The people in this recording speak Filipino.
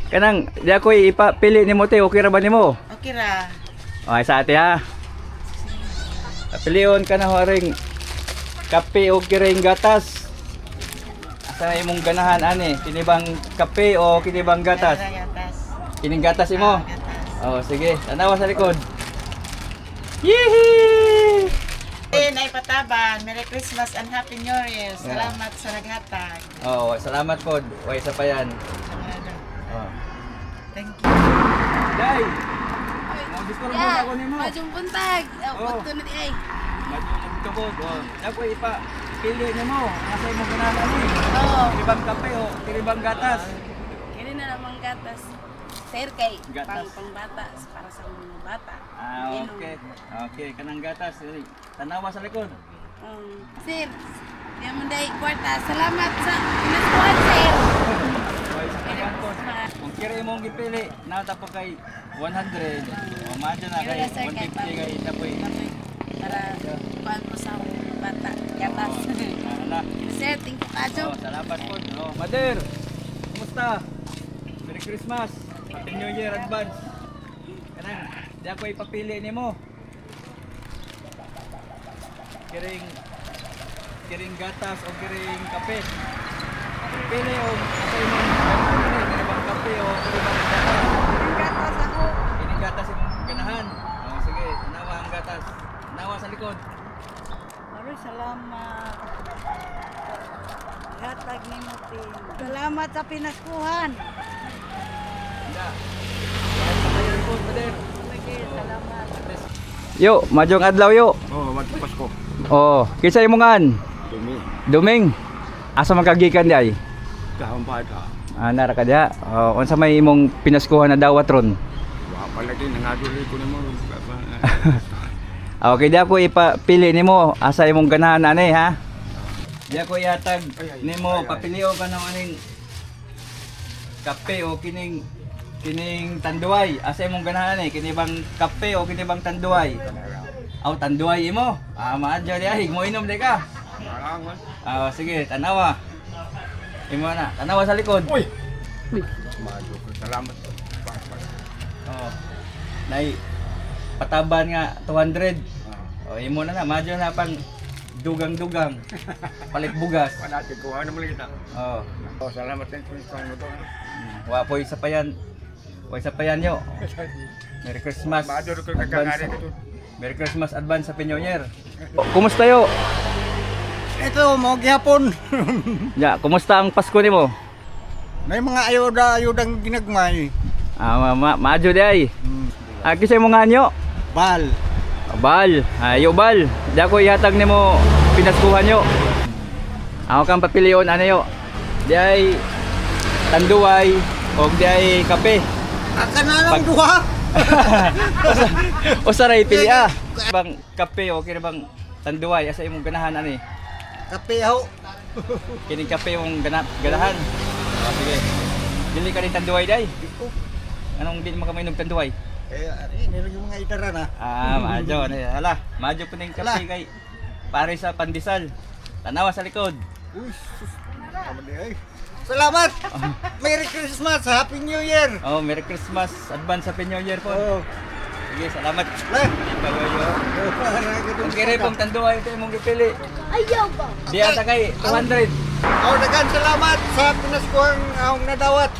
Kanang di ako ipapili ni mo te, okay ra ba nimo? Okay ra. Okay sa ate ha. Pilion ka na haring kape o kiring gatas. Asa imong ganahan ani? Kinibang kape o kinibang gatas? Gatas. Kining gatas imo. Gatas. Oh, sige. Tanawa sa likod. Yee! Ay pataban. Merry Christmas and Happy New Year. Salamat sa naghatag. Oh, salamat pod. Way sa payan. Oh. Thank you. Day. Mo gusto mo ako nimo. Majong buntag. Oo. Pagto na di ay. Magtubod. Oh. Dako ipa pili nimo. Asa imong ganahan ani? Oo. Kinibang kape o kinibang gatas? Kini na namang gatas. Sir kay Gatas. pang bata para sa mga bata. Ah, Inom. okay. Okay, kanang gatas. Tanawa sa likod. Sir, di mo dai kwarta. Salamat sa pinaskuhan, sir. Way sa payan pod. Kung kira imong gipili, nata pa kay 100. O madyo na kay Kaya, sir, kay 150 kay tapoy. Para kuhan mo sa mga bata. Gatas. Ala. Sir, thank you kajo. Oh, salamat po. Oh, Mother. Kumusta? Merry Christmas. Happy New Year advance. Kanang di ako ipapili nimo. Kiring gatas o kiring kape. Pili o sa imong kiring kape o kiring gatas. Gatas ako. Kiring gatas imong ganahan. Oh, sige, tanawa ang gatas. Tanawa sa likod. Maraming salamat. Hatag ni Mutin. Salamat sa pinaskuhan. Ya. Kahit sa payan po, Mother. Sige, salamat. Yo, majong adlaw yo. Oh, magpas ko. Oh, kinsa imongan? Dumi. Duming. Asa man kagikan di ay? Kahampad ha. Nara ka diha. Oh, unsa may imong pinaskuhan na dawat ron? Wa pa lagi nangaduli ko nimo. Okay, di ako ipapili nimo asa imong ganahan ani ha. Di ako ihatag nimo papilio ka ng aning kape o kining tanduay. Asa imong ganahan ani? Kini bang kape o kini bang tanduay? Aw tanduay imo. Maadyo di ay mo inom di ka. Marangan. Sige, tanawa. Imo na, tanawa sa likod. Uy. Mado ko. Salamat. Oh. Nay pataban nga 200. Oh, imo na madyo na pang dugang-dugang. Palit bugas. Panati ko ano mo kita. Oh. Oh, salamat din sa mo to. Wa poy sa payan. Poy sa payan yo. Merry Christmas. Mado ko Advance. kagangari ko. Merry Christmas advance sa New Year. Kumusta yo? Ito, mo gihapon. Ya, kumusta ang Pasko nimo? May mga ayudang ginagmay. Madyo di ay. Kisay mo nga nyo? Bal. Bal, ayo bal. Di ako ihatag nimo pinaskuhan yo. Ako kang papilion ano yo. Di ay tanduay o di ay kape. Aka na lang duha. O saray pili ah. Bang kape o kini bang tanduay asa imong ganahan ani? Kape ho. Kining kape yung ganahan. Sige. Dili ka ni tanduay day. Anong di makamainog tanduay? Nilagay mga itara na. Madyo. Hala, madyo po ning kape kay pare sa pandesal. Tanawa sa likod. Uy, sus. Salamat. Merry Christmas. Happy New Year. Oh, Merry Christmas. Advance Happy New Year po. Oh. Sige, salamat. Leh. Ipayoyo. Kung kire pong tanduay ito imong gipili. Ayaw ba? Di ata kay 200. Oh, dagan salamat sa pinaskuhang akong nadawat.